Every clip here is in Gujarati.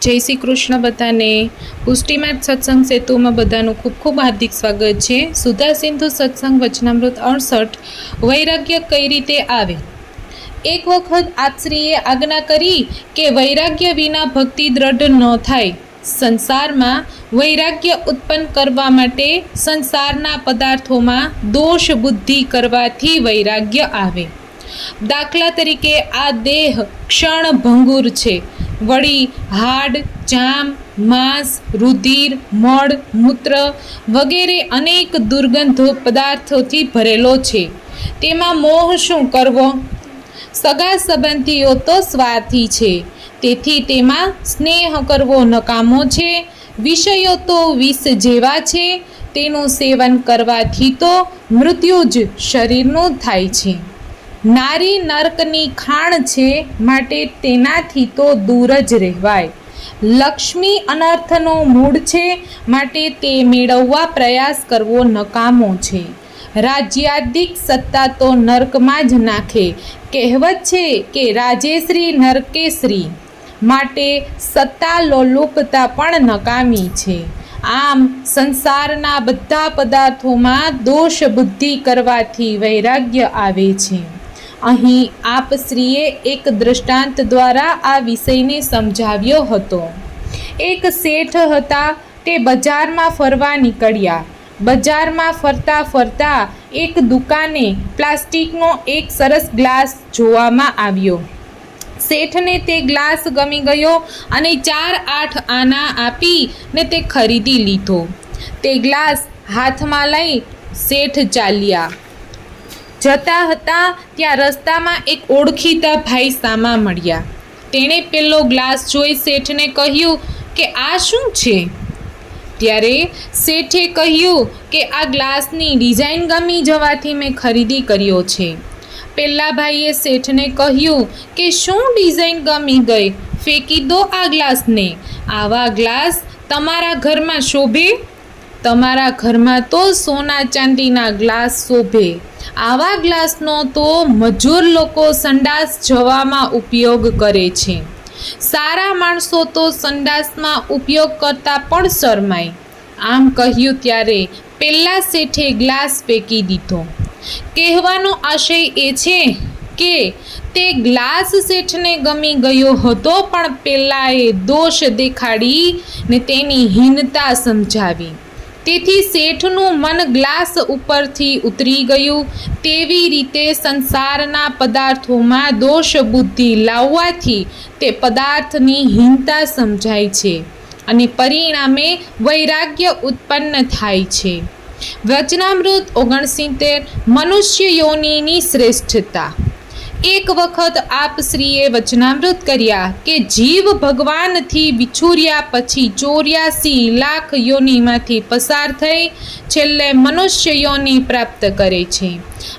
જય શ્રી કૃષ્ણ બધાને. પુષ્ટિમાર્ગ સત્સંગ સેતુમાં બધાનું ખૂબ ખૂબ હાર્દિક સ્વાગત છે. સુધા સિંધુ સત્સંગ વચનામૃત 68 વૈરાગ્ય કઈ રીતે આવે. એક વખત આપશ્રીએ આજ્ઞા કરી કે વૈરાગ્ય વિના ભક્તિ દ્રઢ ન થાય. સંસારમાં વૈરાગ્ય ઉત્પન્ન કરવા માટે સંસારના પદાર્થોમાં દોષ બુદ્ધિ કરવાથી વૈરાગ્ય આવે. દાખલા તરીકે આ દેહ ક્ષણ ભંગુર છે. વળી હાડ, ચામ, માંસ, રુધિર, મળ, મૂત્ર વગેરે અનેક દુર્ગંધો પદાર્થોથી ભરેલો છે. તેમાં મોહ શું કરવો? સગા સંબંધીઓ તો સ્વાર્થી છે, તેથી તેમાં સ્નેહ કરવો નકામો છે. વિષયો તો વિષ જેવા છે, તેનું સેવન કરવાથી તો મૃત્યુ જ શરીરનું થાય છે. નારી નરકની ખાણ છે, માટે તેનાથી તો દૂર જ રહેવાય. લક્ષ્મી અનર્થનો મૂળ છે, માટે તે મેળવવા પ્રયાસ કરવો નકામો છે. રાજ્યાધિક સત્તા તો નરકમાં જ નાખે. કહેવત છે કે રાજેશ્રી નરકેશ્રી, માટે સત્તા લોલુપતા પણ નકામી છે. આમ સંસારના બધા પદાર્થોમાં દોષ બુદ્ધિ કરવાથી વૈરાગ્ય આવે છે. અહીં આપશ્રીએ એક દૃષ્ટાંત દ્વારા આ વિષયને સમજાવ્યો હતો. એક શેઠ હતા, તે બજારમાં ફરવા નીકળ્યા. બજારમાં ફરતા ફરતા એક દુકાને પ્લાસ્ટિકનો એક સરસ ગ્લાસ જોવામાં આવ્યો. શેઠને તે ગ્લાસ ગમી ગયો અને 4-8 આના આપીને તે ખરીદી લીધો. તે ગ્લાસ હાથમાં લઈ શેઠ ચાલ્યા. જતા હતા ત્યાં રસ્તામાં એક ઓળખીતા ભાઈ સામા મળ્યા. તેણે પેલો ગ્લાસ જોઈ શેઠને કહ્યું કે આ શું છે? ત્યારે શેઠે કહ્યું કે આ ગ્લાસની ડિઝાઇન ગમી જવાથી મેં ખરીદી કર્યો છે. પેલા ભાઈએ શેઠને કહ્યું કે શું ડિઝાઇન ગમી ગઈ? ફેંકી દો આ ગ્લાસને. આવા ગ્લાસ તમારા ઘરમાં શોભે? તમારા ઘરમાં તો સોના ચાંદીના ગ્લાસ શોભે. આવા ગ્લાસનો તો મજૂર લોકો સંડાસ જવામાં ઉપયોગ કરે છે. સારા માણસો તો સંડાસમાં ઉપયોગ કરતા પણ શરમાય. આમ કહ્યું ત્યારે પેલા શેઠે ગ્લાસ ફેંકી દીધો. કહેવાનો આશય એ છે કે તે ગ્લાસ શેઠને ગમી ગયો હતો, પણ પેલાએ દોષ દેખાડીને તેની હીનતા સમજાવી. તેથી શેઠનું મન ગ્લાસ ઉપરથી ઉતરી ગયું. તેવી રીતે સંસારના પદાર્થોમાં દોષ બુદ્ધિ લાવવાથી તે પદાર્થની હીનતા સમજાય છે અને પરિણામે વૈરાગ્ય ઉત્પન્ન થાય છે. વચનામૃત 69 મનુષ્ય યોનિની શ્રેષ્ઠતા. એક વખત આપશ્રીએ વચનામૃત કર્યા કે જીવ ભગવાનથી વિછુર્યા પછી 84 લાખ યોનિમાંથી પસાર થઈ છેલ્લે મનુષ્ય યોનિ પ્રાપ્ત કરે છે.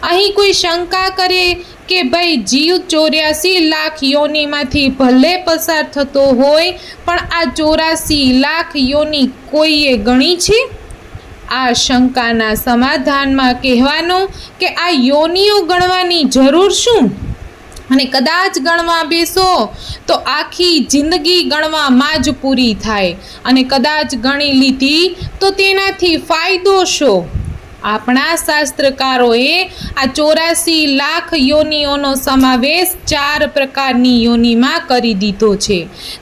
અહીં કોઈ શંકા કરે કે ભાઈ જીવ 84 લાખ યોનિમાંથી ભલે પસાર થતો હોય, પણ આ 84 લાખ યોનિ કોઈએ ગણી છે? આ શંકાના સમાધાનમાં કહેવાનું કે આ યોનિઓ ગણવાની જરૂર શું? અને કદાચ ગણવા બેસો તો આખી જિંદગી ગણવામાં જ પૂરી થાય, અને કદાચ ગણી લીધી તો તેનાથી ફાયદો શો? આપણા શાસ્ત્રકારોએ આ 84 લાખ યોનિઓનો સમાવેશ 4 પ્રકારની યોનિમાં કરી દીધો છે.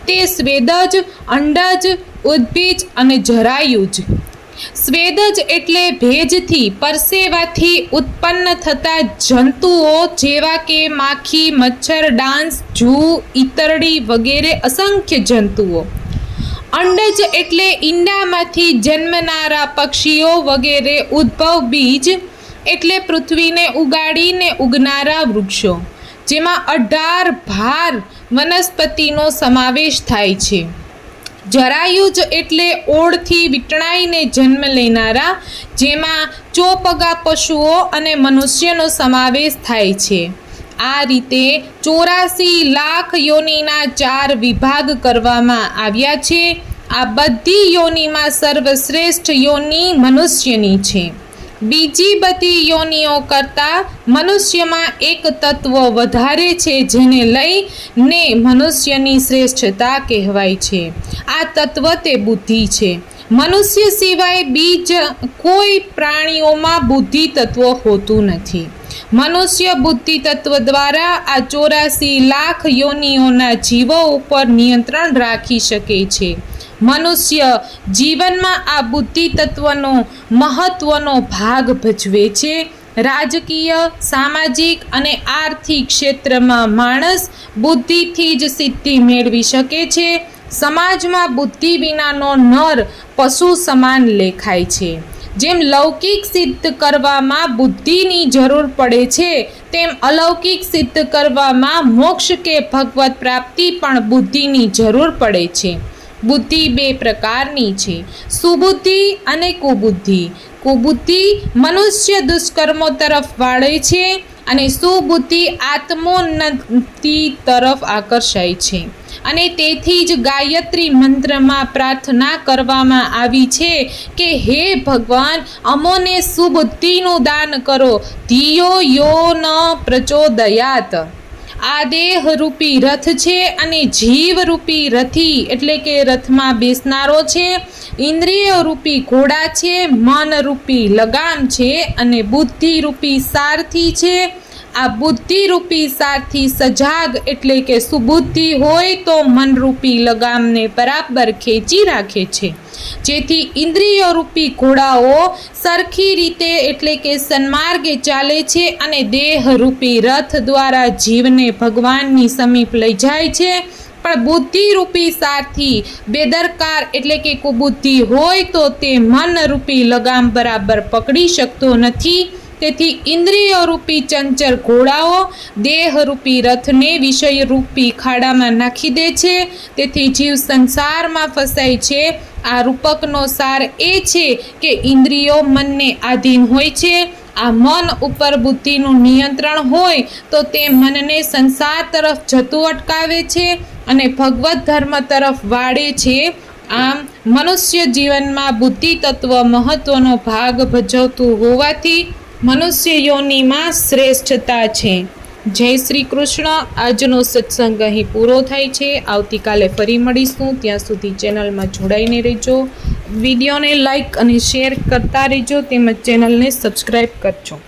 તે સ્વેદજ, અંડજ, ઉદ્ભીજ અને જરાયુજ. સ્વેદજ એટલે ભેજથી પરસેવાથી ઉત્પન્ન થતા જંતુઓ, જેવા કે માખી, મચ્છર, ડાંસ, જૂ, ઈતરડી વગેરે અસંખ્ય જંતુઓ. અંડજ એટલે ઈંડામાંથી જન્મનારા પક્ષીઓ વગેરે. ઉદ્ભવ બીજ એટલે પૃથ્વીને ઉગાડીને ઉગનારા વૃક્ષો, જેમાં 18 ભાર વનસ્પતિનો સમાવેશ થાય છે. જરાયુજ એટલે ઓળથી વીંટળાઈને જન્મ લેનારા, જેમાં ચોપગા પશુઓ અને મનુષ્યનો સમાવેશ થાય છે. આ રીતે 84 લાખ યોનિના 4 વિભાગ કરવામાં આવ્યા છે. આ બધી યોનિમાં સર્વશ્રેષ્ઠ યોનિ મનુષ્યની છે. બીજી બધી યોનિઓ કરતાં મનુષ્યમાં એક તત્વ વધારે છે, જેને લઈને મનુષ્યની શ્રેષ્ઠતા કહેવાય છે. આ તત્વ તે બુદ્ધિ છે. મનુષ્ય સિવાય કોઈ પ્રાણીઓમાં બુદ્ધિ તત્વ હોતું નથી. મનુષ્ય બુદ્ધિ તત્વ દ્વારા આ 84 લાખ યોનિઓના જીવો ઉપર નિયંત્રણ રાખી શકે છે. મનુષ્ય જીવનમાં આ બુદ્ધિ તત્વનો મહત્વનો ભાગ ભજવે છે. રાજકીય, સામાજિક અને આર્થિક ક્ષેત્રમાં માણસ બુદ્ધિથી જ સિદ્ધિ મેળવી શકે છે. સમાજમાં બુદ્ધિ વિનાનો નર પશુ સમાન લેખાય છે. જેમ લૌકિક સિદ્ધ કરવામાં બુદ્ધિની જરૂર પડે છે, તેમ અલૌકિક સિદ્ધ કરવામાં મોક્ષ કે ભગવત પ્રાપ્તિ પણ બુદ્ધિની જરૂર પડે છે. બુદ્ધિ બે પ્રકારની છે, સુબુદ્ધિ અને કુબુદ્ધિ. કુબુદ્ધિ મનુષ્ય દુષ્કર્મો તરફ વાળે છે અને સુબુદ્ધિ આત્મોન્નતિ તરફ આકર્ષાય છે. અને તેથી જ ગાયત્રી મંત્રમાં પ્રાર્થના કરવામાં આવી છે કે હે ભગવાન, અમોને સુબુદ્ધિનું દાન કરો, ધિયો યો ન પ્રચોદયાત. આ દેહરૂપી રથ છે અને જીવરૂપી રથી એટલે કે રથમાં બેસનારો છે. ઇન્દ્રિયરૂપી ઘોડા છે, મનરૂપી લગામ છે અને બુદ્ધિરૂપી સારથી છે. આ બુદ્ધિરૂપી સારથી સજાગ એટલે કે સુબુદ્ધિ હોય તો મનરૂપી લગામને બરાબર ખેંચી રાખે છે, જેથી ઇન્દ્રિયરૂપી ઘોડાઓ સરખી રીતે એટલે કે સન્માર્ગે ચાલે છે અને દેહરૂપી રથ દ્વારા જીવને ભગવાનની સમીપ લઈ જાય છે. પણ બુદ્ધિરૂપી સારથી બેદરકાર એટલે કે કુબુદ્ધિ હોય તો તે મનરૂપી લગામ બરાબર પકડી શકતો નથી. તેથી ઇન્દ્રિયરૂપી ચંચળ ઘોડાઓ દેહરૂપી રથને વિષયરૂપી ખાડામાં નાખી દે છે. તેથી જીવ સંસારમાં ફસાય છે. આ રૂપકનો સાર એ છે કે ઇન્દ્રિયો મનને આધીન હોય છે. આ મન ઉપર બુદ્ધિનું નિયંત્રણ હોય તો તે મનને સંસાર તરફ જતું અટકાવે છે અને ભગવત ધર્મ તરફ વાળે છે. આમ મનુષ્ય જીવનમાં બુદ્ધિ તત્વ મહત્વનો ભાગ ભજવતું હોવાથી મનુષ્ય યોનિમાં શ્રેષ્ઠતા છે. જય શ્રી કૃષ્ણ. આજનો સત્સંગ અહીં પૂરો થાય છે. આવતીકાલે ફરી મળીશું. ત્યાં સુધી ચેનલમાં જોડાઈને રહેજો. વિડીયોને લાઈક અને શેર કરતા રહેજો, તેમજ ચેનલને સબસ્ક્રાઈબ કરજો.